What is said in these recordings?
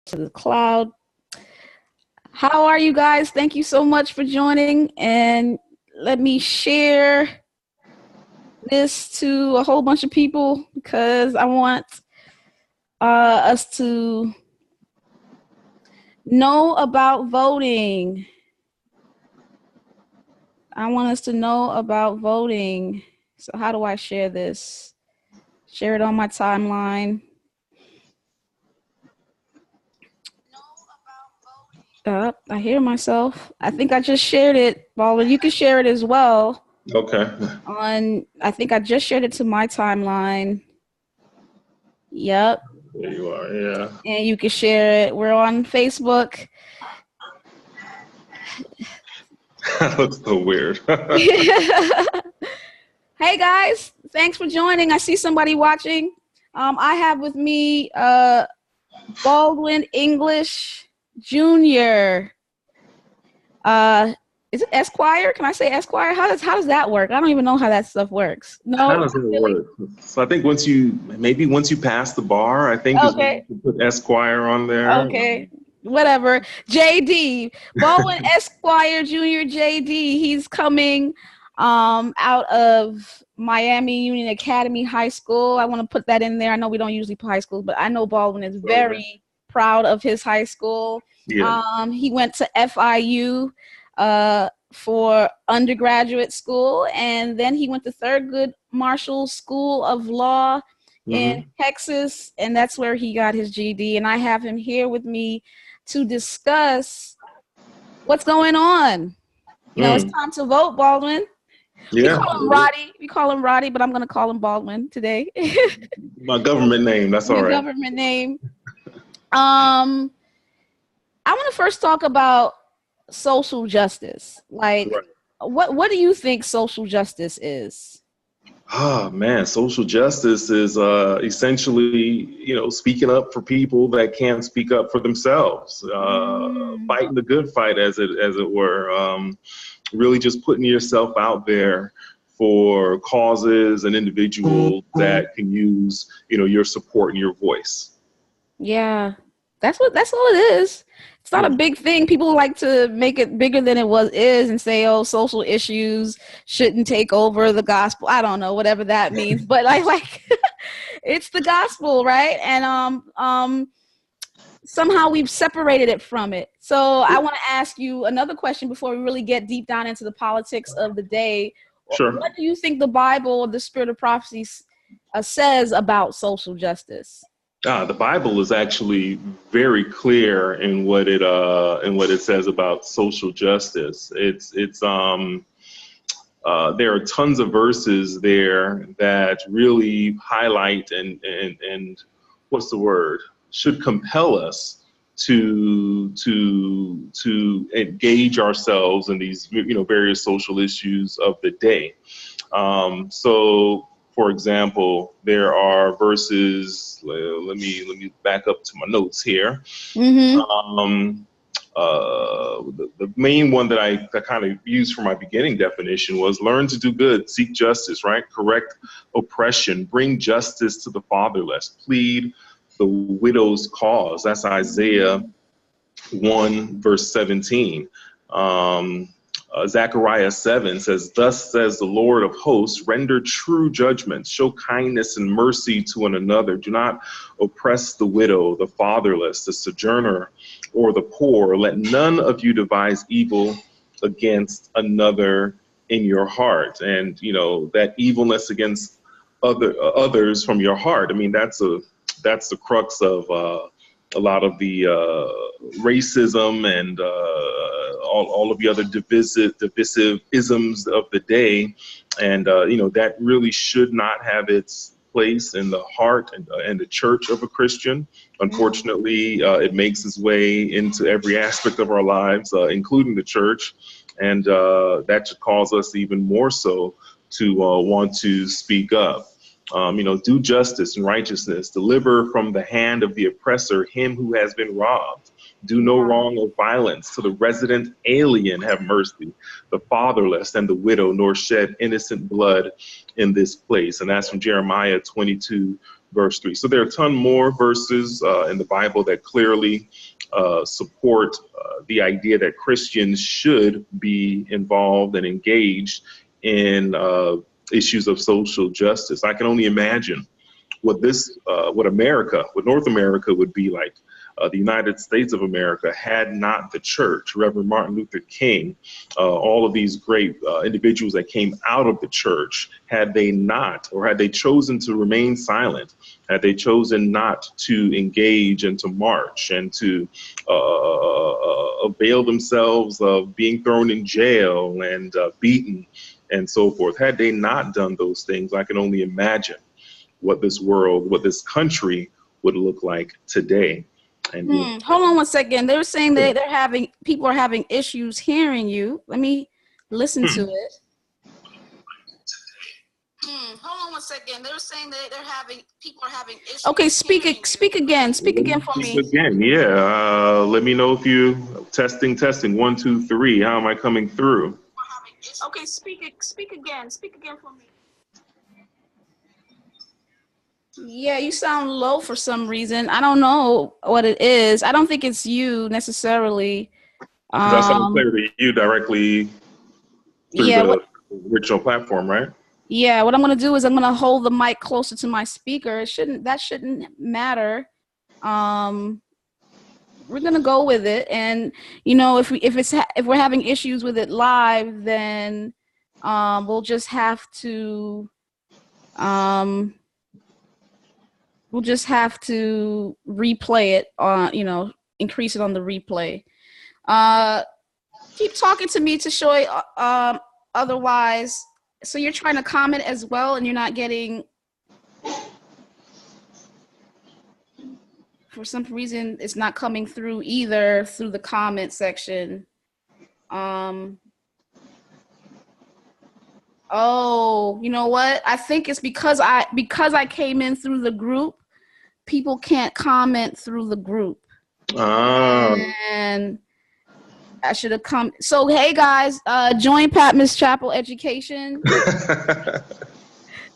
to the cloud. How are you guys? Thank you so much for joining. And let me share this to a whole bunch of people because I want us to know about voting. I want us to know about voting. So how do I share this? Share it on my timeline. I hear myself. I think I just shared it, Baldwyn. You can share it as well. Okay. I think I just shared it to my timeline. Yep. There you are, yeah. And you can share it. We're on Facebook. That looks so weird. Hey guys, thanks for joining. I see somebody watching. I have with me Baldwyn English Jr. Is it Esquire? Can I say Esquire? How does that work? I don't even know how that stuff works. No. How does it work? So I think once you pass the bar, I think okay. you put Esquire on there. Okay. Whatever. JD. Baldwyn Esquire Jr. JD. He's coming out of Miami Union Academy High School. I want to put that in there. I know we don't usually put high schools, but I know Baldwyn is very proud of his high school. Yeah. He went to FIU for undergraduate school, and then he went to Thurgood Marshall School of Law in Texas, and that's where he got his GED. And I have him here with me to discuss what's going on. You know, it's time to vote, Baldwyn. Yeah. We call him Roddy, but I'm going to call him Baldwyn today. My government name. That's all right. Government name. I want to first talk about social justice. Like, what do you think social justice is? Oh man, social justice is essentially, speaking up for people that can't speak up for themselves, fighting the good fight, as it were. Really just putting yourself out there for causes and individuals that can use, your support and your voice. Yeah, that's all it is. It's not a big thing. People like to make it bigger than it is and say, oh, social issues shouldn't take over the gospel. I don't know, whatever that means. But like it's the gospel, right? And somehow we've separated it from it. So I want to ask you another question before we really get deep down into the politics of the day. Sure. What do you think the Bible or the Spirit of Prophecy says about social justice? The Bible is actually very clear in what it says about social justice. There are tons of verses there that really highlight and what's the word? Should compel us to engage ourselves in these various social issues of the day. So, for example, there are verses. Let me back up to my notes here. The main one that I kind of used for my beginning definition was learn to do good, seek justice, right? Correct oppression, bring justice to the fatherless, plead the widow's cause. That's Isaiah 1 verse 17. Zechariah 7 says, thus says the Lord of hosts, render true judgment, show kindness and mercy to one another. Do not oppress the widow, the fatherless, the sojourner, or the poor. Let none of you devise evil against another in your heart. And, that evilness against others from your heart. I mean, that's the crux of a lot of the racism and all of the other divisive isms of the day. And, that really should not have its place in the heart and the church of a Christian. Unfortunately, it makes its way into every aspect of our lives, including the church. And that should cause us even more so to want to speak up. Do justice and righteousness, deliver from the hand of the oppressor him who has been robbed. Do no wrong or violence to the resident alien, have mercy, the fatherless and the widow, nor shed innocent blood in this place. And that's from Jeremiah 22 verse 3. So there are a ton more verses in the Bible that clearly support the idea that Christians should be involved and engaged in issues of social justice. I can only imagine what North America would be like, the United States of America, had not the church, Reverend Martin Luther King, all of these great individuals that came out of the church, had they not, or had they chosen to remain silent, had they chosen not to engage and to march and to avail themselves of being thrown in jail and beaten and so forth, had they not done those things, I can only imagine what this world, what this country would look like today. And hold on one second. They were saying that people are having issues hearing you. Let me listen to it. Hold on one second. They were saying that people are having issues. Okay, speak again for me. Again, yeah. Let me know if you testing 1 2 3. How am I coming through? Okay, speak again for me. Yeah, you sound low for some reason. I don't know what it is. I don't think it's you necessarily. That sounds clear to you directly through the original platform, right? Yeah, what I'm going to do is I'm going to hold the mic closer to my speaker. That shouldn't matter. We're going to go with it, and if we're having issues with it live, then we'll just have to replay it on, increase it on the replay. Keep talking to me, Tashoy. Otherwise, so you're trying to comment as well, and you're not getting, for some reason, it's not coming through either through the comment section. Oh, you know what? I think it's because I came in through the group. People can't comment through the group. And I should have come. So, hey guys, join Patmos Chapel Education.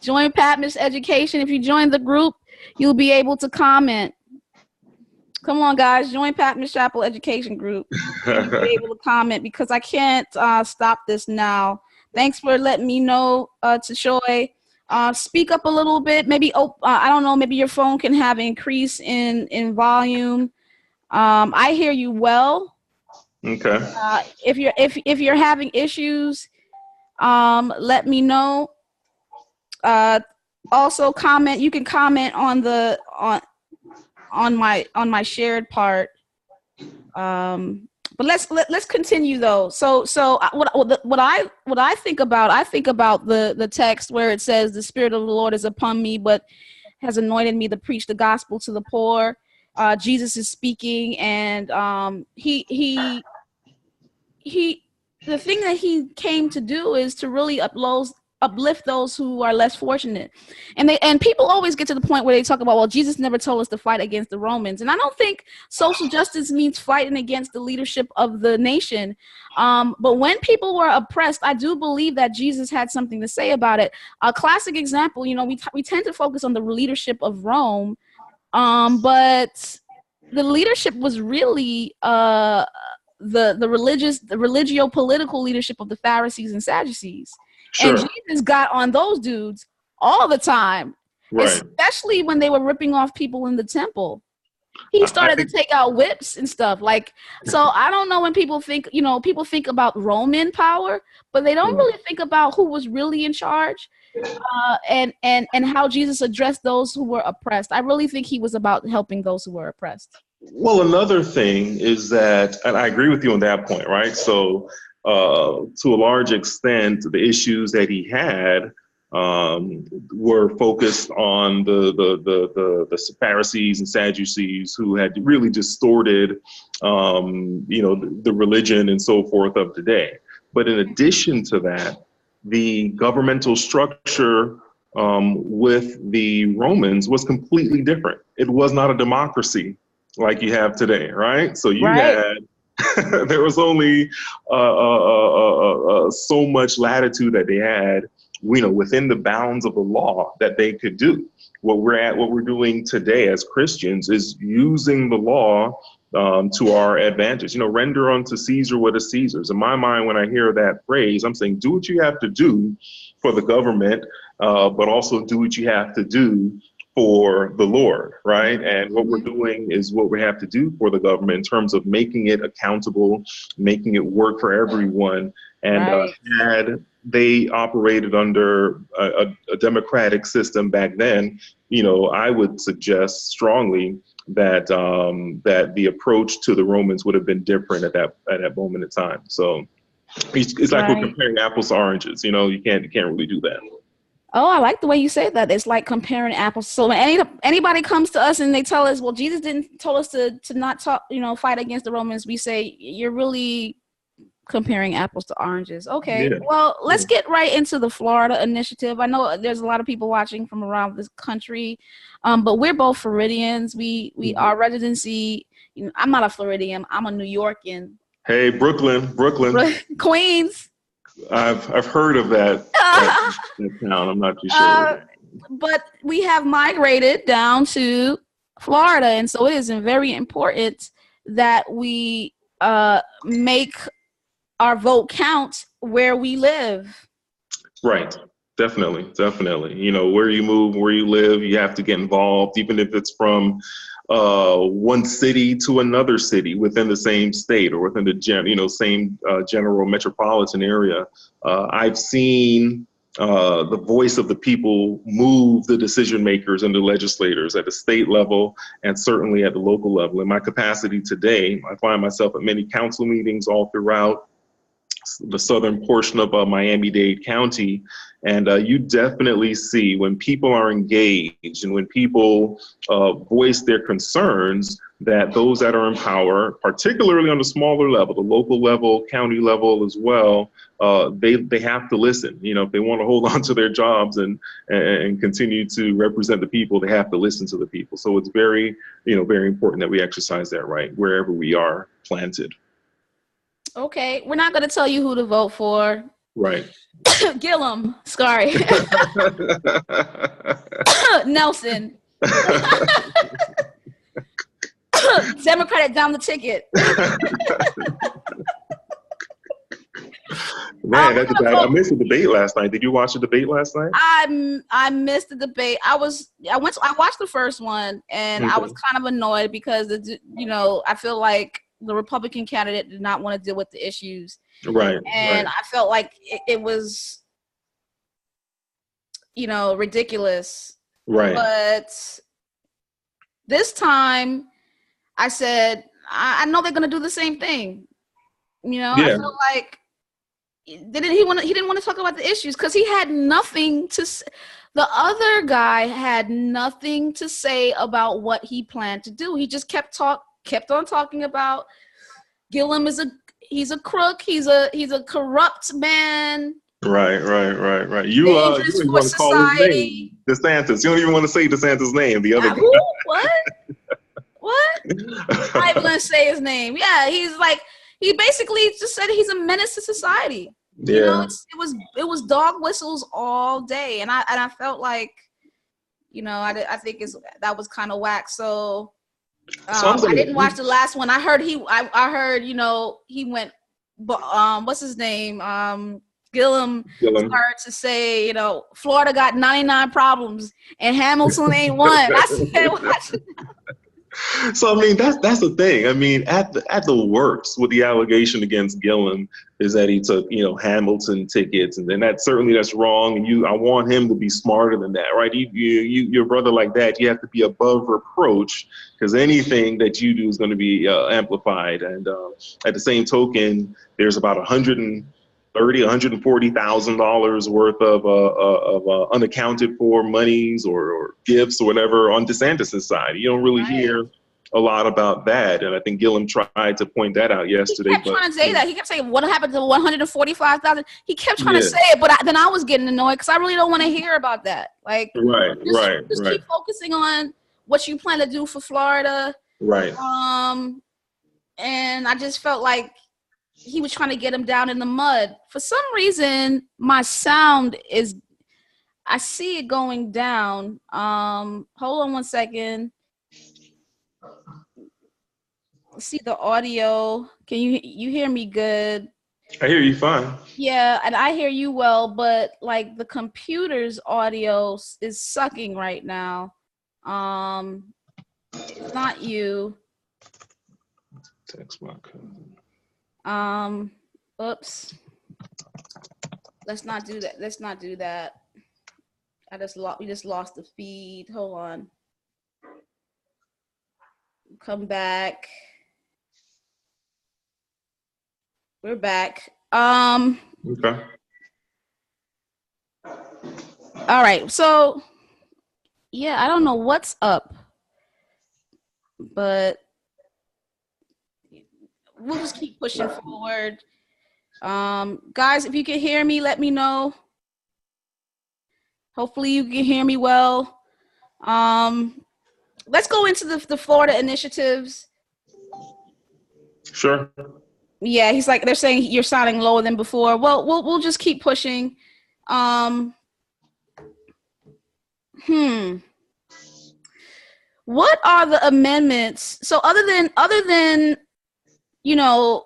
Join Patmos Education. If you join the group, you'll be able to comment. Come on, guys, join Patmos Chapel Education group. You'll be able to comment because I can't stop this now. Thanks for letting me know, Tashoy. Speak up a little bit. Maybe I don't know. Maybe your phone can have an increase in volume. I hear you well. Okay. If you're having issues, let me know. Also, comment. You can comment on my shared part. But let's continue though. So what I think about the text where it says the Spirit of the Lord is upon me, but has anointed me to preach the gospel to the poor. Jesus is speaking, and he the thing that he came to do is to really uplift those who are less fortunate. And people always get to the point where they talk about, well, Jesus never told us to fight against the Romans. And I don't think social justice means fighting against the leadership of the nation. But when people were oppressed, I do believe that Jesus had something to say about it. A classic example, we tend to focus on the leadership of Rome, but the leadership was really the religio-political leadership of the Pharisees and Sadducees. Sure. And Jesus got on those dudes all the time, right, especially when they were ripping off people in the temple. He started to take out whips and stuff. So I don't know when people think about Roman power, but they don't really think about who was really in charge, and how Jesus addressed those who were oppressed. I really think he was about helping those who were oppressed. Well, another thing is that, and I agree with you on that point, right? So to a large extent, the issues that he had were focused on the Pharisees and Sadducees, who had really distorted, the religion and so forth of today. But in addition to that, the governmental structure with the Romans was completely different. It was not a democracy like you have today, right? So you had, there was only so much latitude that they had within the bounds of the law that they could do. What we're doing today as Christians is using the law to our advantage. Render unto Caesar what is Caesar's. In my mind, when I hear that phrase, I'm saying do what you have to do for the government, but also do what you have to do for the Lord, right? And what we're doing is what we have to do for the government in terms of making it accountable, making it work for everyone. And had they operated under a democratic system back then, I would suggest strongly that that the approach to the Romans would have been different at that moment in time. So it's like we're comparing apples to oranges. You can't really do that. Oh, I like the way you say that. It's like comparing apples. So when anybody comes to us and they tell us, well, Jesus didn't tell us to not talk, fight against the Romans, we say, you're really comparing apples to oranges. Okay. Yeah. Well, let's get right into the Florida initiative. I know there's a lot of people watching from around this country, but we're both Floridians. We our residency, I'm not a Floridian. I'm a New Yorkan. Hey, Brooklyn. Queens. I've heard of that town. I'm not too sure. But we have migrated down to Florida, and so it is very important that we make our vote count where we live. Right. Definitely. Where you move, where you live, you have to get involved, even if it's from one city to another city within the same state or within the same general metropolitan area. I've seen the voice of the people move the decision makers and the legislators at the state level and certainly at the local level. In my capacity today, I find myself at many council meetings all throughout the southern portion of Miami-Dade County. And you definitely see when people are engaged and when people voice their concerns, that those that are in power, particularly on the smaller level, the local level, county level as well, they have to listen. If they want to hold on to their jobs and continue to represent the people, they have to listen to the people. So it's very, very important that we exercise that right wherever we are planted. Okay, we're not going to tell you who to vote for. Right. Gillum, sorry. Nelson. Democratic down the ticket. Man, I missed the debate last night. Did you watch the debate last night? I missed the debate. I watched the first one, and I was kind of annoyed because I feel like the Republican candidate did not want to deal with the issues. Right. And I felt like it was, ridiculous. Right. But this time I said, I know they're going to do the same thing. I felt like he didn't want to talk about the issues because he had nothing to say. The other guy had nothing to say about what he planned to do. He just kept on talking about Gillum he's a crook. He's a corrupt man. Right. You want to call his name DeSantis. You don't even want to say DeSantis' name. The other guy. Who? What? I ain't gonna say his name. Yeah, he basically just said he's a menace to society. Yeah. It was dog whistles all day, and I felt like, I think that was kind of whack. So I didn't watch the last one. I heard he went, what's his name? Gillum started to say, Florida got 99 problems and Hamilton ain't one. I said, watch it. So I mean that's the thing. I mean at the worst, with the allegation against Gillum is that he took Hamilton tickets, and then that's wrong. And I want him to be smarter than that, right? Your brother like that, you have to be above reproach because anything that you do is going to be amplified. And at the same token, there's about $140,000 worth of unaccounted for monies or gifts or whatever on DeSantis' side. You don't really hear a lot about that, and I think Gillum tried to point that out yesterday. He kept trying to say that. He kept saying, "What happened to 145,000?" He kept trying to say it, but then I was getting annoyed because I really don't want to hear about that. Like, just keep focusing on what you plan to do for Florida. Right. And I just felt like he was trying to get him down in the mud. For some reason, my sound is I see it going down. Hold on one second. See the audio. Can you hear me good? I hear you fine. Yeah, and I hear you well, but like the computer's audio is sucking right now. It's not you. Text my cousin. Oops. Let's not do that. Let's not do that. We just lost the feed. Hold on. Come back. We're back. Okay. All right. So, yeah, I don't know what's up, but we'll just keep pushing forward. Guys, if you can hear me, let me know. Hopefully you can hear me well. Let's go into the Florida initiatives. Sure. Yeah, he's like, they're saying you're sounding lower than before. Well, we'll just keep pushing. What are the amendments? So other than you know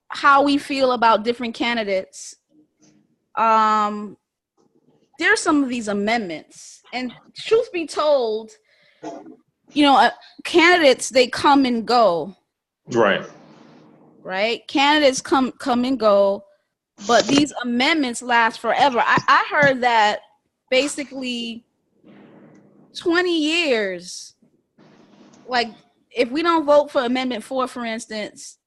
how we feel about different candidates, there's some of these amendments, and truth be told, candidates, they come and go. Right? Candidates come and go, but these amendments last forever. I heard that basically 20 years. Like, if we don't vote for Amendment 4, for instance,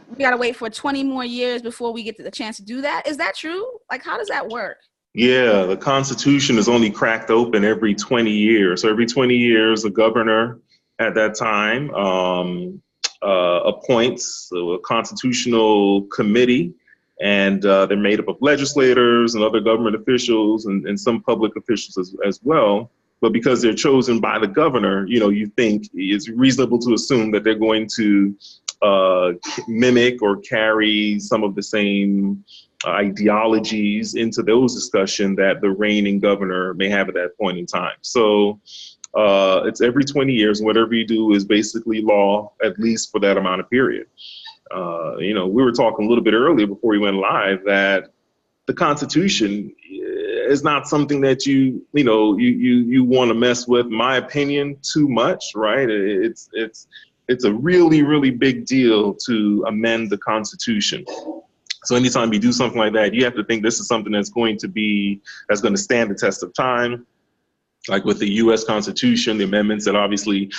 we got to wait for 20 more years before we get the chance to do that. Is that true? Like, how does that work? Yeah, the Constitution is only cracked open every 20 years. So every 20 years, the governor at that time appoints a constitutional committee, and they're made up of legislators and other government officials and some public officials as well. But because they're chosen by the governor, you think it's reasonable to assume that they're going to mimic or carry some of the same ideologies into those discussions that the reigning governor may have at that point in time. So it's every 20 years. Whatever you do is basically law, at least for that amount of period. We were talking a little bit earlier before we went live that the Constitution is not something that you want to mess with, in my opinion, too much, right? It's a really, really big deal to amend the Constitution. So anytime you do something like that, you have to think this is something that's going to stand the test of time. Like with the U.S. Constitution, the amendments that obviously,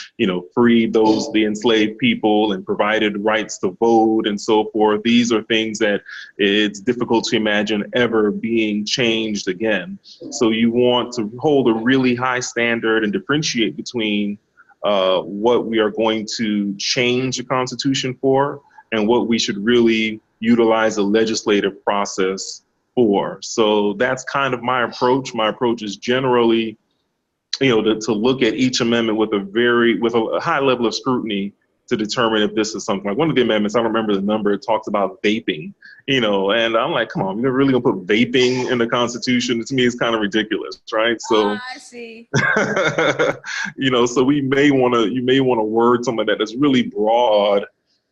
freed the enslaved people and provided rights to vote and so forth. These are things that it's difficult to imagine ever being changed again. So you want to hold a really high standard and differentiate between what we are going to change the Constitution for and what we should really utilize a legislative process for. So that's kind of my approach. My approach is generally to look at each amendment with a high level of scrutiny to determine if this is something. Like one of the amendments, I don't remember the number, it talks about vaping, and I'm like, come on, you're really gonna put vaping in the Constitution? To me, it's kind of ridiculous, right? So I see. So you may want to word something that's really broad,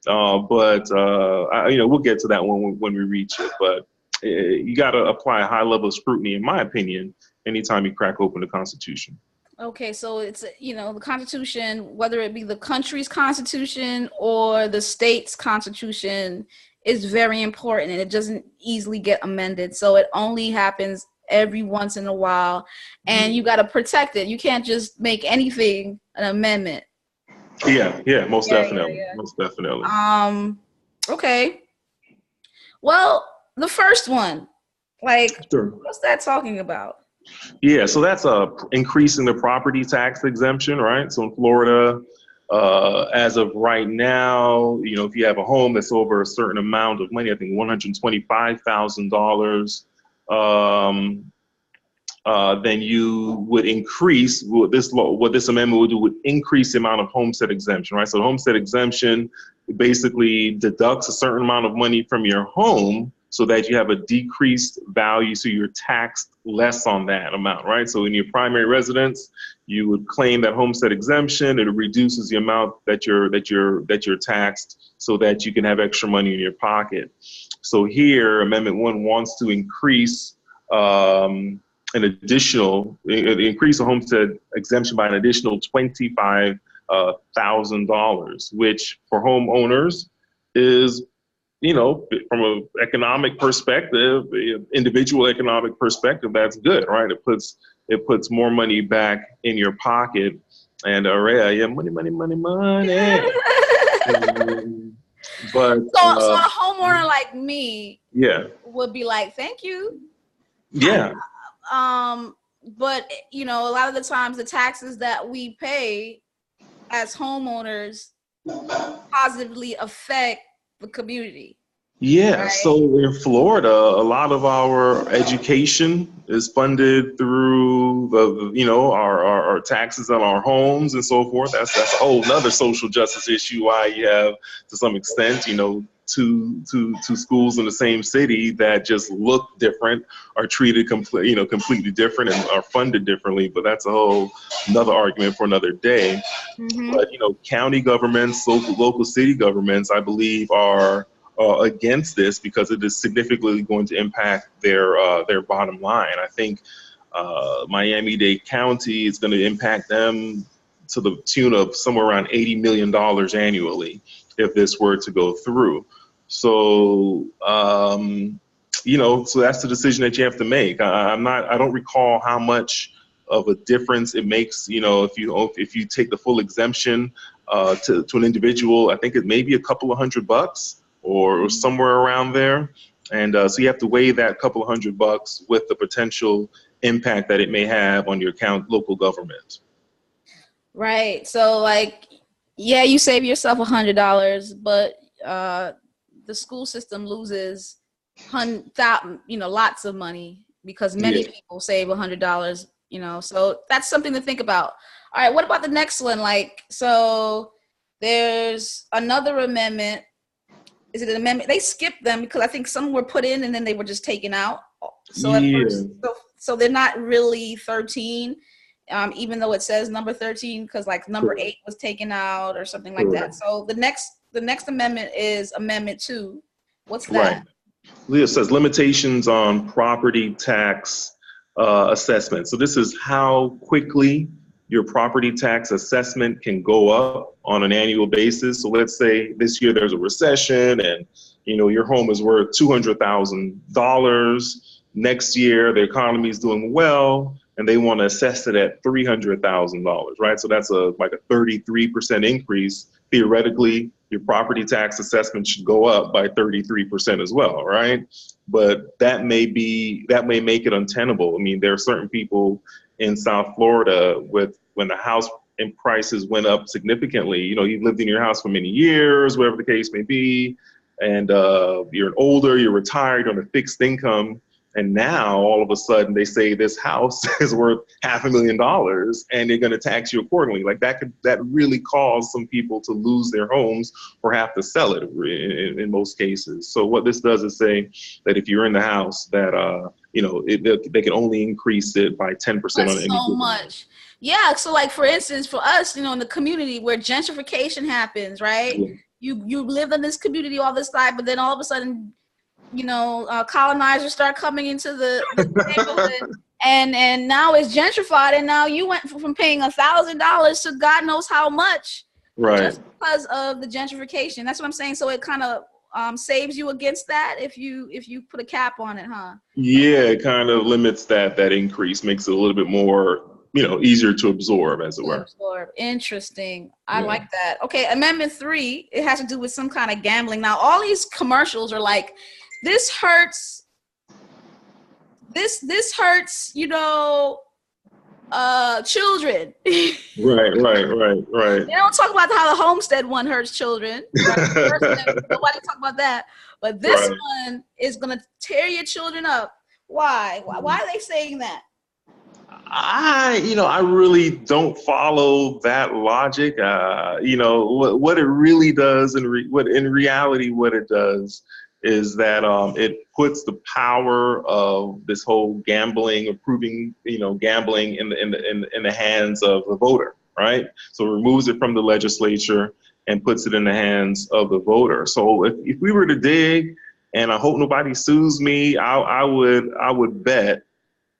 but we'll get to that one when we reach it. But you got to apply a high level of scrutiny, in my opinion, anytime you crack open the Constitution. Okay, so it's, the Constitution, whether it be the country's Constitution or the state's Constitution, is very important, and it doesn't easily get amended. So it only happens every once in a while, and you got to protect it. You can't just make anything an amendment. Yeah, most definitely. Most definitely. Okay. Well, the first one, sure. What's that talking about? Yeah, so that's increasing the property tax exemption, right? So in Florida, as of right now, if you have a home that's over a certain amount of money, I think $125,000, then you would increase what this amendment would do would increase the amount of homestead exemption, right? So homestead exemption basically deducts a certain amount of money from your home so that you have a decreased value, so you're taxed less on that amount, right? So in your primary residence, you would claim that homestead exemption. It reduces the amount that you're taxed, so that you can have extra money in your pocket. So here, Amendment 1 wants to increase increase the homestead exemption by an additional $25,000, which for homeowners is, from an economic perspective, individual economic perspective, that's good, right? It puts more money back in your pocket, and money. But so a homeowner like me, yeah, would be like, thank you. yeah. But a lot of the times the taxes that we pay as homeowners positively affect the community. Yeah, right? so in Florida, a lot of our education is funded through our taxes on our homes and so forth. That's a whole nother social justice issue. Why you have, to some extent, two schools in the same city that just look different are treated completely different and are funded differently. But that's a whole another argument for another day. Mm-hmm. But county governments, local city governments, I believe, are against this because it is significantly going to impact their bottom line. I think Miami-Dade County is going to impact them to the tune of somewhere around $80 million annually if this were to go through. So so that's the decision that you have to make. I don't recall how much of a difference it makes. If you take the full exemption to an individual, I think it may be a couple of $100 or somewhere around there. And so you have to weigh that couple of $100 with the potential impact that it may have on your local government. Right. So you save yourself $100, but the school system loses lots of money because many people save $100, so that's something to think about. All right. What about the next one? So there's another amendment. Is it an amendment? They skipped them because I think some were put in and then they were just taken out. So at first, so they're not really 13, even though it says number 13, because number 8 was taken out or something like that. So the next amendment is Amendment 2. What's that? Right. It says limitations on property tax assessment. So this is how quickly your property tax assessment can go up on an annual basis. So let's say this year there's a recession and your home is worth $200,000. Next year the economy is doing well and they want to assess it at $300,000, right? So that's a 33% increase. Theoretically, your property tax assessment should go up by 33% as well, right? But that may make it untenable. I mean, there are certain people in South Florida when the house and prices went up significantly. You've lived in your house for many years, whatever the case may be, and you're older, you're retired on a fixed income, and now all of a sudden they say this house is worth $500,000 and they're going to tax you accordingly. That really caused some people to lose their homes or have to sell it in most cases. So what this does is say that if you're in the house, that they can only increase it by 10% on any. So much. Yeah. So for instance, for us, in the community where gentrification happens, right? Yeah. You lived in this community all this time, but then all of a sudden, colonizers start coming into the neighborhood and now it's gentrified. And now you went from paying $1,000 to God knows how much, right? Just because of the gentrification. That's what I'm saying. So it kind of saves you against that if you put a cap on it, huh? Yeah, it kind of limits that makes it a little bit more, easier to absorb, as it were. Interesting. I like that. Okay, Amendment 3, it has to do with some kind of gambling. Now, all these commercials are this hurts. This hurts, children. Right. They don't talk about how the homestead one hurts children. Right? Nobody talk about that. But this one is going to tear your children up. Why? Why are they saying that? I really don't follow that logic. What it really does, what in reality what it does is that it puts the power of this whole gambling, approving, gambling in the hands of the voter, right? So it removes it from the legislature and puts it in the hands of the voter. So if we were to dig, and I hope nobody sues me, I would bet,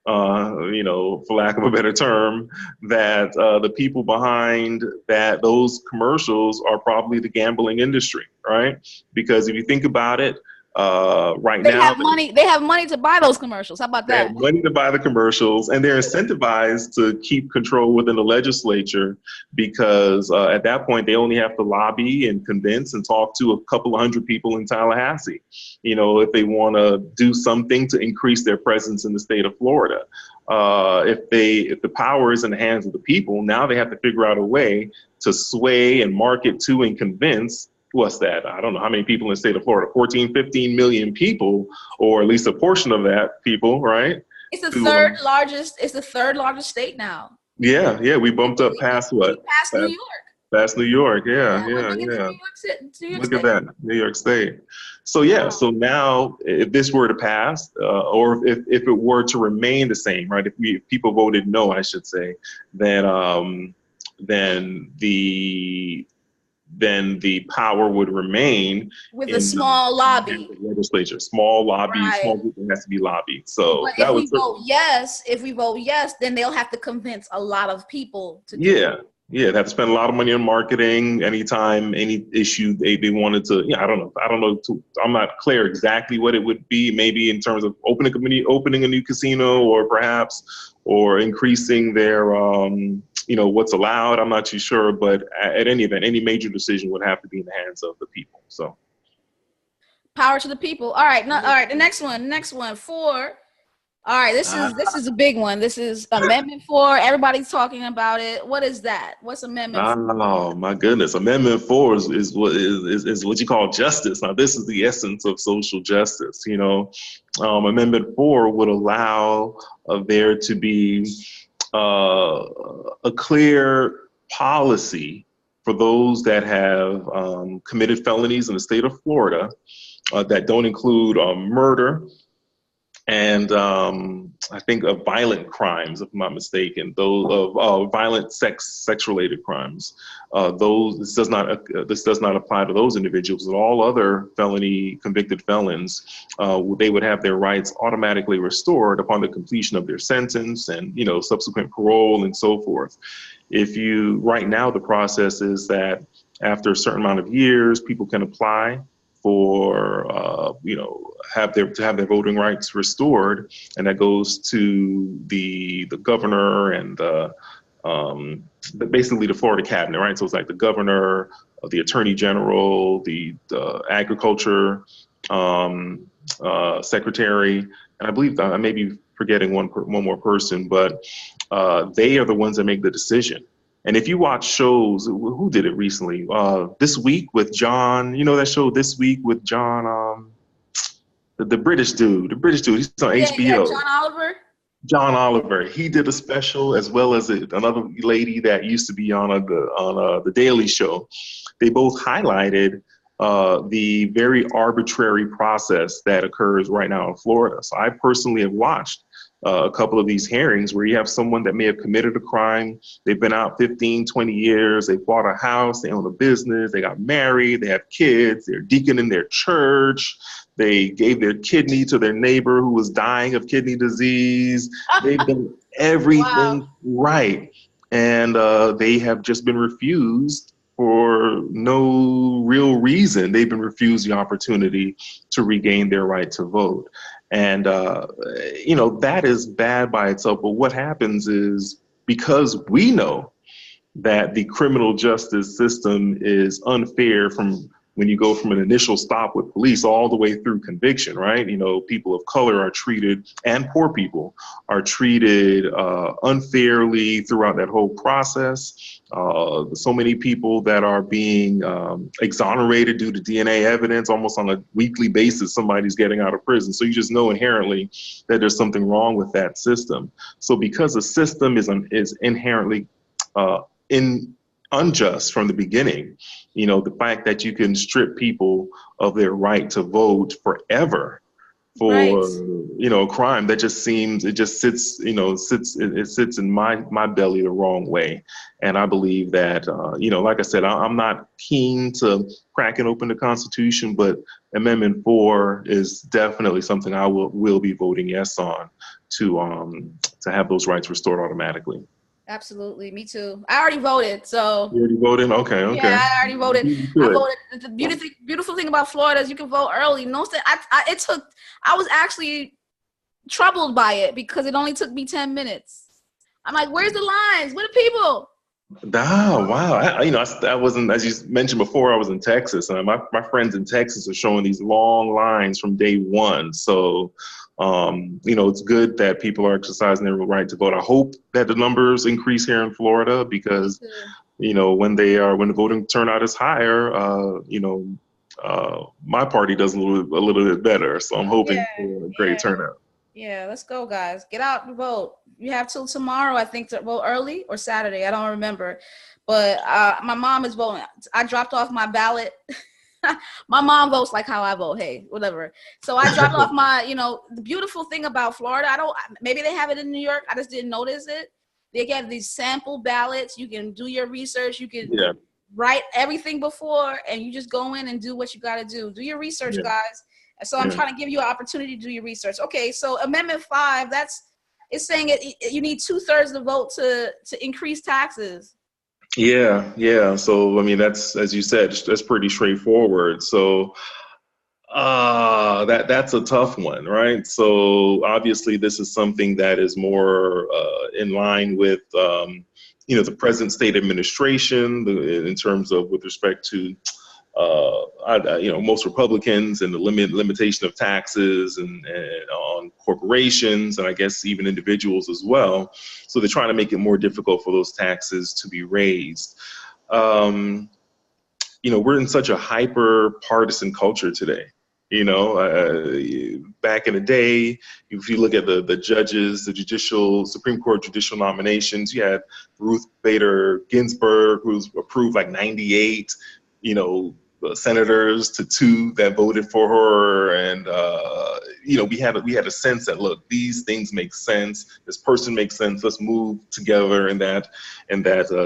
for lack of a better term, that the people behind those commercials are probably the gambling industry, right? Because if you think about it, right They now have money. They have money to buy those commercials. How about they that? have money to buy the commercials, and they're incentivized to keep control within the legislature because at that point they only have to lobby and convince and talk to a couple of hundred people in Tallahassee, if they want to do something to increase their presence in the state of Florida. If the power is in the hands of the people, now they have to figure out a way to sway and market to and convince. What's that? I don't know how many people in the state of Florida, 14, 15 million people, or at least a portion of that people, right? It's the third largest. It's the third largest state now. Yeah. We bumped up past what? Past New York. Past New York. Yeah. New York Look State. at that, New York State. So yeah, so now if this were to pass, or if it were to remain the same, right? If people voted no, I should say, then the power would remain with a small lobby. The legislature, small lobby, right. Small group that has to be lobbied. So but if we vote yes, then they'll have to convince a lot of people to do it. Yeah, they have to spend a lot of money on marketing. Anytime, any issue they wanted to, I don't know. I'm not clear exactly what it would be. Maybe in terms of opening a new casino, or increasing their, what's allowed. I'm not too sure, but at any event, any major decision would have to be in the hands of the people. So, power to the people. All right, all right. The next one, 4. All right, this is a big one. This is Amendment 4. Everybody's talking about it. What is that? What's Amendment 4? Oh my goodness! Amendment 4 is what you call justice. Now, this is the essence of social justice. Amendment 4 would allow there to be a clear policy for those that have committed felonies in the state of Florida that don't include murder. And I think of violent crimes, if I'm not mistaken, those of violent sex-related crimes. This does not apply to those individuals. And all other felony convicted felons, they would have their rights automatically restored upon the completion of their sentence and subsequent parole and so forth. Right now the process is that after a certain amount of years, people can apply for have their voting rights restored, and that goes to the governor and basically the Florida cabinet, right? So it's like the governor, the attorney general, the agriculture secretary, and I believe I may be forgetting one more person, but they are the ones that make the decision. And if you watch shows, who did it recently? This Week with John, that show This Week with John, the British dude, he's on HBO. Yeah, John Oliver. He did a special, as well as another lady that used to be on the Daily Show. They both highlighted the very arbitrary process that occurs right now in Florida. So I personally have watched a couple of these hearings where you have someone that may have committed a crime. They've been out 15, 20 years. They bought a house. They own a business. They got married. They have kids. They're deacon in their church. They gave their kidney to their neighbor who was dying of kidney disease. They've done everything right. And they have just been refused for no real reason. They've been refused the opportunity to regain their right to vote. And, that is bad by itself. But what happens is, because we know that the criminal justice system is unfair from when you go from an initial stop with police all the way through conviction, right? People of color are treated, and poor people are treated unfairly throughout that whole process. So many people that are being exonerated due to DNA evidence almost on a weekly basis. Somebody's getting out of prison. So you just know inherently that there's something wrong with that system. So because the system is inherently unjust from the beginning. You know, the fact that you can strip people of their right to vote forever Right. for, you know, a crime that just seems, it just sits, you know, it sits in my belly the wrong way. And I believe that, you know, like I said, I'm not keen to cracking open the Constitution, but Amendment 4 is definitely something I will be voting yes on, to have those rights restored automatically. Absolutely. Me too. I already voted. So You already voted? Okay, yeah, okay. I already voted. You I should. voted. The beautiful thing about Florida is you can vote early. I was actually troubled by it because it only took me 10 minutes. I'm like, where's the lines? Where the people? Oh, wow. You know, I wasn't, as you mentioned before, I was in Texas, and my friends in Texas are showing these long lines from day one. So, you know, it's good that people are exercising their right to vote. I hope that the numbers increase here in Florida because, you know, when the voting turnout is higher, you know, my party does a little bit better. So I'm hoping for a great turnout. Yeah, let's go, guys. Get out and vote. You have till tomorrow, I think, to vote early, or Saturday. I don't remember. But my mom is voting. I dropped off my ballot. My mom votes like how I vote. Hey, whatever. So I dropped off my, you know, the beautiful thing about Florida, maybe they have it in New York. I just didn't notice it. They get these sample ballots. You can do your research. You can write everything before, and you just go in and do what you got to do. Do your research, guys. So I'm trying to give you an opportunity to do your research. Okay, so Amendment 5, it's saying you need 2/3 of the vote to increase taxes. Yeah. So, I mean, that's, as you said, that's pretty straightforward. So, that's a tough one, right? So, obviously, this is something that is more in line with, you know, the present state administration in terms of with respect to you know, most Republicans and the limitation of taxes and on corporations and I guess even individuals as well. So they're trying to make it more difficult for those taxes to be raised. You know, we're in such a hyper partisan culture today. You know, back in the day, if you look at the judges, the Supreme Court judicial nominations, you had Ruth Bader Ginsburg, who's approved like 98, you know, senators to 2 that voted for her, and you know, we had a sense that, look, these things make sense. This person makes sense. Let's move together in that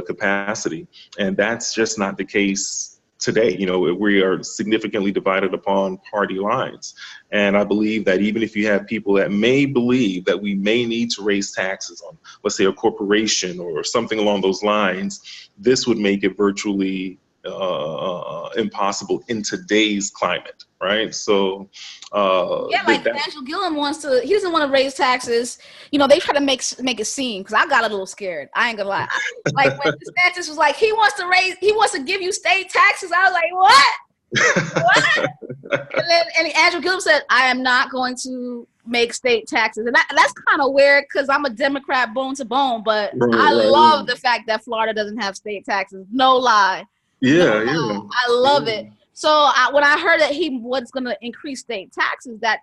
capacity, and that's just not the case today. You know, we are significantly divided upon party lines, and I believe that even if you have people that may believe that we may need to raise taxes on, let's say, a corporation or something along those lines, this would make it virtually impossible in today's climate, right? So like Andrew Gillum he doesn't want to raise taxes. You know, they try to make it seem, because I got a little scared. I ain't gonna lie. Like when DeSantis was like, he wants to give you state taxes. I was like, what? What? And Andrew Gillum said, I am not going to make state taxes. And that's kind of weird because I'm a Democrat bone to bone, but I love the fact that Florida doesn't have state taxes. No lie. Yeah. I love it. So when I heard that he was going to increase state taxes, that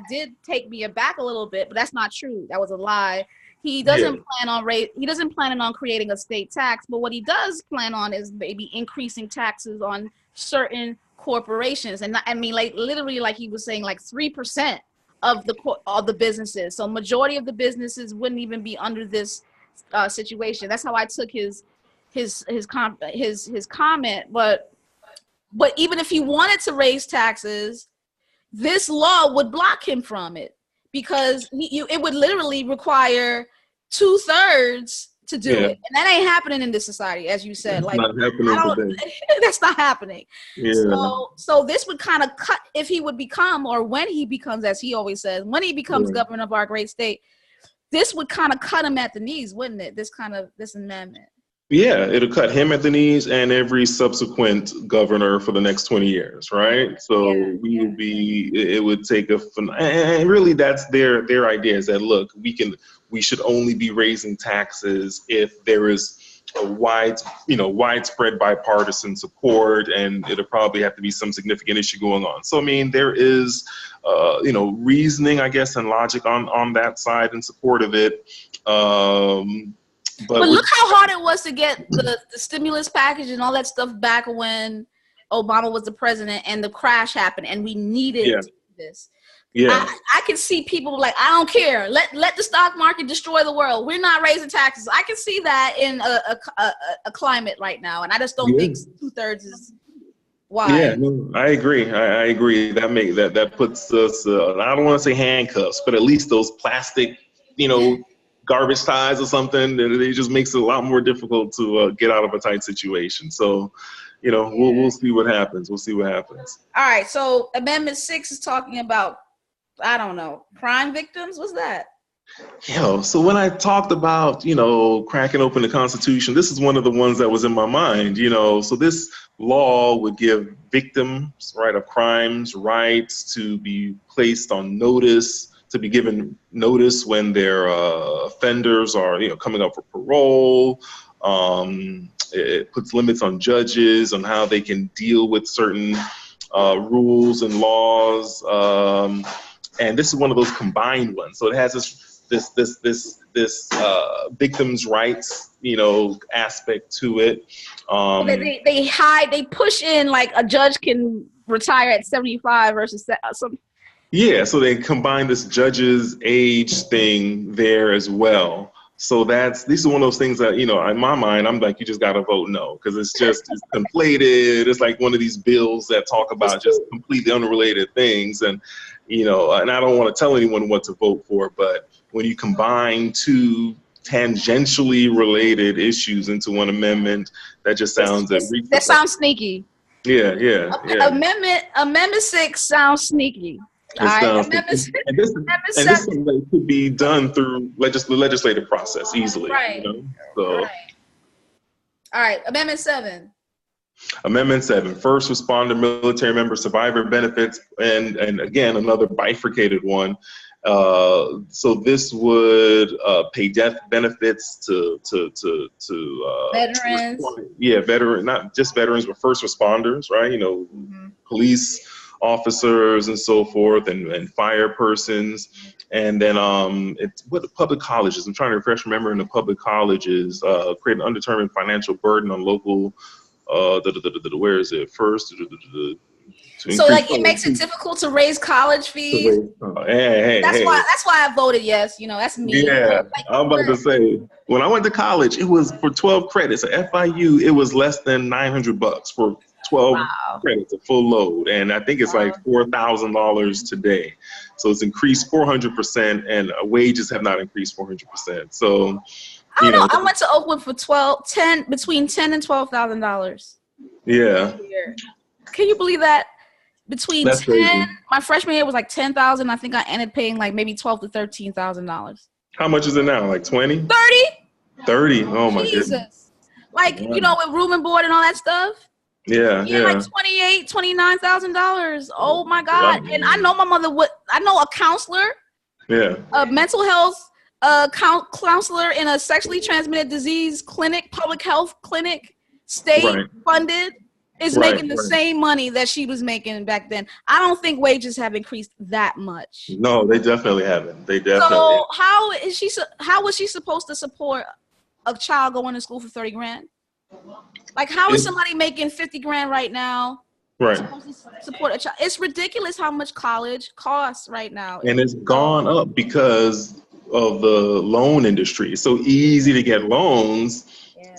did take me aback a little bit, but that's not true. That was a lie. He doesn't plan on creating a state tax, but what he does plan on is maybe increasing taxes on certain corporations. And I mean, like literally, like he was saying, like 3% of the businesses. So majority of the businesses wouldn't even be under this situation. That's how I took his comment. But even if he wanted to raise taxes, this law would block him from it, because it would literally require 2/3 to do it, and that ain't happening in this society, as you said. It's like, not happening today. That's not happening. Yeah. So this would kind of cut, if he would become, or when he becomes, as he always says, when he becomes governor of our great state, this would kind of cut him at the knees, wouldn't it? This amendment. Yeah, it'll cut him at the knees and every subsequent governor for the next 20 years, right? So it would take and really that's their idea, is that, look, we should only be raising taxes if there is a widespread bipartisan support, and it'll probably have to be some significant issue going on. So, I mean, there is, reasoning, I guess, and logic on that side in support of it. But look how hard it was to get the stimulus package and all that stuff back when Obama was the president and the crash happened and we needed this. Yeah. I can see people like, I don't care. Let the stock market destroy the world. We're not raising taxes. I can see that in a climate right now. And I just don't think 2/3 is wise. Yeah, no, I agree. I agree. That puts us, I don't want to say handcuffs, but at least those plastic, garbage ties or something, it just makes it a lot more difficult to get out of a tight situation. So, we'll see what happens. We'll see what happens. All right. So Amendment 6 is talking about, I don't know, crime victims. What's that? So when I talked about, cracking open the Constitution, this is one of the ones that was in my mind, so this law would give victims, right, of crimes rights to be placed on notice, to be given notice when their offenders are, coming up for parole. It puts limits on judges on how they can deal with certain rules and laws. And this is one of those combined ones. So it has this victims' rights, aspect to it. They push in like a judge can retire at 75 versus some. Yeah, so they combine this judge's age thing there as well. So these are one of those things that, in my mind, I'm like, you just got to vote no, because it's conflated. It's like one of these bills that talk about just completely unrelated things. And, and I don't want to tell anyone what to vote for, but when you combine two tangentially related issues into one amendment, that just sounds that sounds sneaky. Yeah. Amendment 6 sounds sneaky. This could be done through the legislative process easily. Right. So. Right. All right. Amendment 7. Amendment 7, first responder, military member, survivor benefits, and again, another bifurcated one. So this would pay death benefits to veterans. Not just veterans, but first responders, right? Police officers and so forth, and fire persons. And then what the public colleges, I'm trying to refresh my memory, in the public colleges, create an undetermined financial burden on local, where is it? First, so like it makes it difficult to raise college fees. That's why I voted yes. That's me. Yeah, I'm about to say, when I went to college, it was for 12 credits. At FIU, it was less than $900 for 12 credits, a full load, and I think it's like $4,000 today. So it's increased 400%, and wages have not increased 400%. So I went to Oakland for between $10,000 and $12,000. Yeah. Can you believe that? That's crazy. My freshman year was like $10,000. I think I ended paying like maybe $12,000 to $13,000. How much is it now? Like 20? 30. 30. Oh my Jesus. goodness. Like with room and board and all that stuff. Yeah. Like $28,000, $29,000. Oh my God. And I know my mother I know a counselor. Yeah. A mental health counselor in a sexually transmitted disease clinic, public health clinic, state funded, is making the same money that she was making back then. I don't think wages have increased that much. No, they definitely haven't. So how was she supposed to support a child going to school for $30,000? Like, how is somebody making $50,000 right now? Right. Supposed to support a child? It's ridiculous how much college costs right now. And it's gone up because of the loan industry. It's so easy to get loans.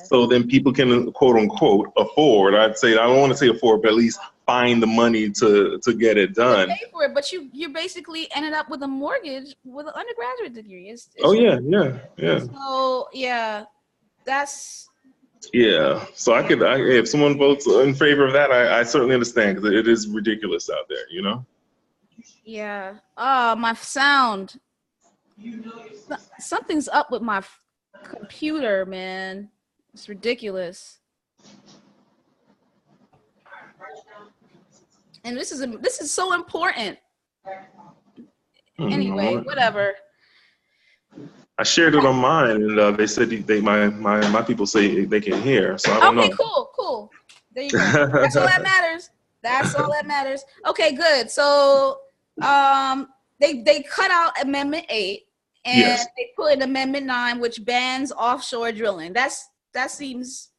So then people can, quote unquote, afford. I don't want to say afford, but at least find the money to get it done. Pay for it, but you basically ended up with a mortgage with an undergraduate degree. Yeah. So that's. Yeah. So if someone votes in favor of that, I certainly understand, because it is ridiculous out there, Yeah. My sound. Something's up with my computer, man. It's ridiculous. And this is so important. Anyway, whatever. I shared it on mine, and they said my people say they can hear. So I don't know. Okay, cool. There you go. That's all that matters. Okay, good. So they cut out Amendment 8. and they put in Amendment 9, which bans offshore drilling. That seems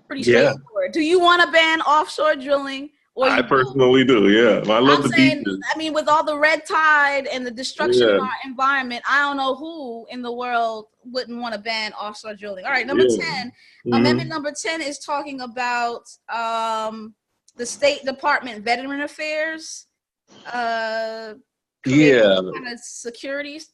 pretty straightforward. Do you want to ban offshore drilling? Or I personally do. Yeah, I love the beaches. I mean, with all the red tide and the destruction of our environment, I don't know who in the world wouldn't want to ban offshore drilling. All right, number 10. Amendment number 10 is talking about the State Department Veteran Affairs. Kind of securities.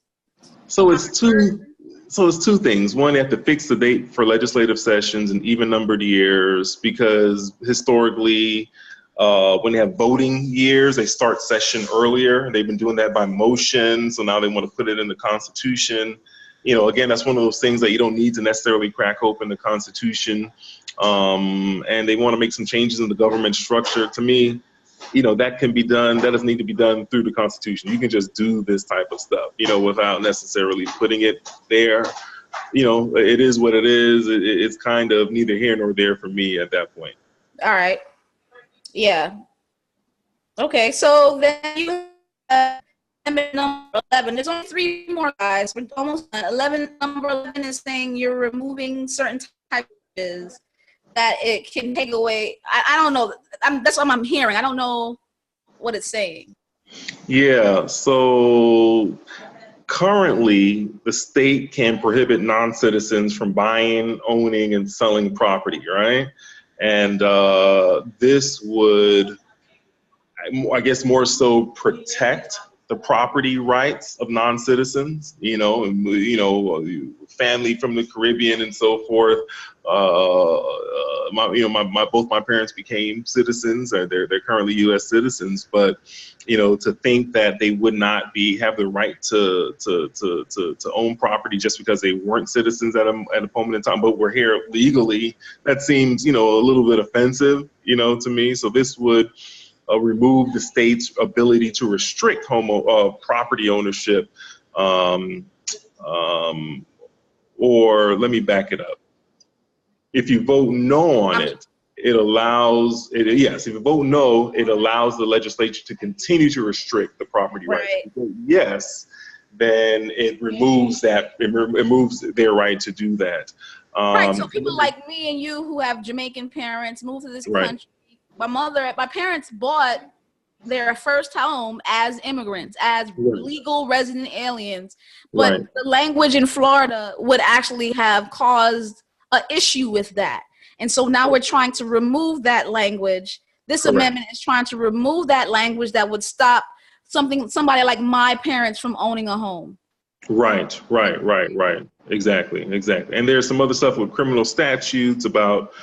So it's two things. One, they have to fix the date for legislative sessions and even numbered years, because historically, when they have voting years, they start session earlier. They've been doing that by motion, so now they want to put it in the Constitution. Again, that's one of those things that you don't need to necessarily crack open the Constitution. And they want to make some changes in the government structure. To me, that can be done. That doesn't need to be done through the Constitution. You can just do this type of stuff, without necessarily putting it there. It is what it is. It's kind of neither here nor there for me at that point. All right. Yeah. Okay. So then you have number 11. There's only 3 more, guys. We're almost done. Number 11 is saying you're removing certain types that it can take away. I don't know. That's what I'm hearing. I don't know what it's saying. Yeah. So currently, the state can prohibit non-citizens from buying, owning, and selling property, right? And this would, I guess, more so protect the property rights of non-citizens, family from the Caribbean and so forth. Both my parents became citizens, or they're currently U.S. citizens, but to think that they would not have the right to own property just because they weren't citizens at a moment in time, but were here legally, that seems a little bit offensive, to me. So this would remove the state's ability to restrict property ownership, or let me back it up. If you vote no on it, if you vote no, it allows the legislature to continue to restrict the property rights. If you vote yes, then it removes that. It removes their right to do that. Right. So people like me and you who have Jamaican parents moved to this country. My parents bought their first home as immigrants, as legal resident aliens, but the language in Florida would actually have caused an issue with that. And so now we're trying to remove that language. This amendment is trying to remove that language that would stop somebody like my parents from owning a home. Right. Exactly. And there's some other stuff with criminal statutes about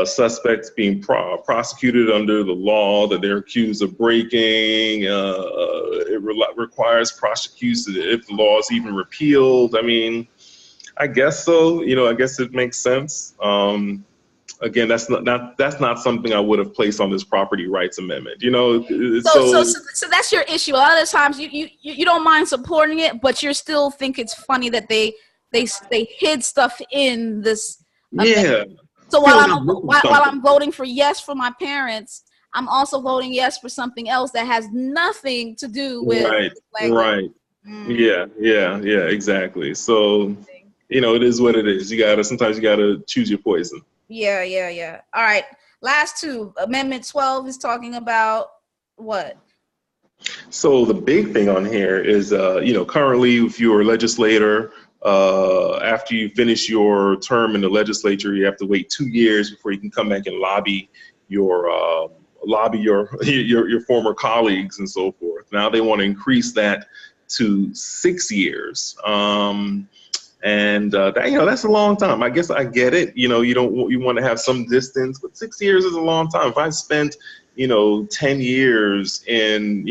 suspects being prosecuted under the law that they're accused of breaking. It requires prosecution if the law is even repealed. I mean, I guess so. I guess it makes sense. Again, that's not something I would have placed on this property rights amendment. So that's your issue. A lot of times you don't mind supporting it, but you still think it's funny that they hid stuff in this amendment. So while I'm voting for yes for my parents, I'm also voting yes for something else that has nothing to do with right. Yeah, exactly. So it is what it is. Sometimes you gotta choose your poison. Yeah. All right. Last 2. Amendment 12 is talking about what? So the big thing on here is, currently, if you're a legislator, after you finish your term in the legislature, you have to wait 2 years before you can come back and lobby your former colleagues and so forth. Now they want to increase that to 6 years. That's a long time. I guess I get it. You want to have some distance, but 6 years is a long time. If I spent 10 years in,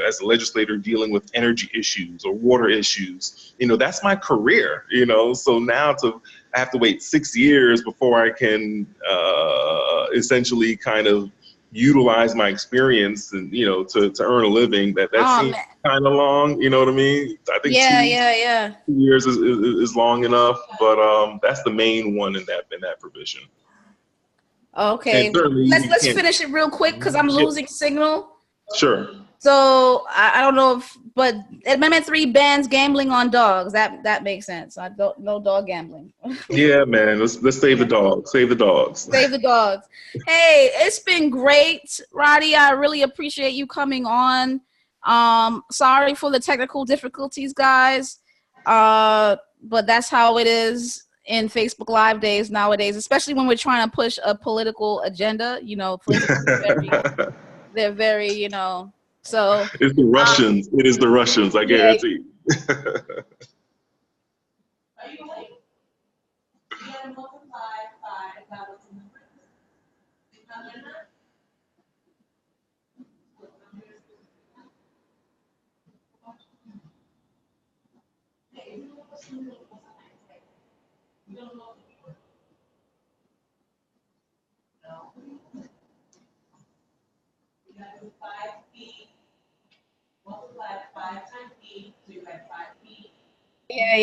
as a legislator dealing with energy issues or water issues, that's my career, so now I have to wait 6 years before I can essentially kind of utilize my experience and, to earn a living. That seems kind of long, you know what I mean? I think 2 years is long enough, but that's the main one in that provision. Okay, let's finish it real quick because I'm losing signal. Sure. So I don't know if, but Amendment 3 bans gambling on dogs. That makes sense. I don't, no dog gambling. Yeah, man. Let's save the dogs. Save the dogs. Save the dogs. Hey, it's been great, Roddy. I really appreciate you coming on. Sorry for the technical difficulties, guys. But that's how it is in Facebook Live days nowadays, especially when we're trying to push a political agenda. You know, they're very, you know. So It's the Russians. It is the Russians. I yeah. guarantee. Are you awake? You gotta multiply 5 by what's in the front. You found that enough? Hey, you know what's in the middle? You don't know. No. You gotta do 5p. Multiply 5 times p, so you got 5p. Yeah.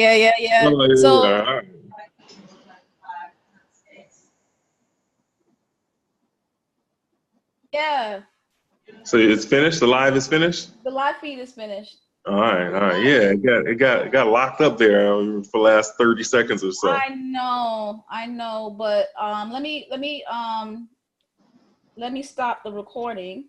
Oh, yeah. So yeah, So it's finished. The live is finished. the live feed is finished. All right. Yeah, it got locked up there for the last 30 seconds or so. I know, but let me stop the recording.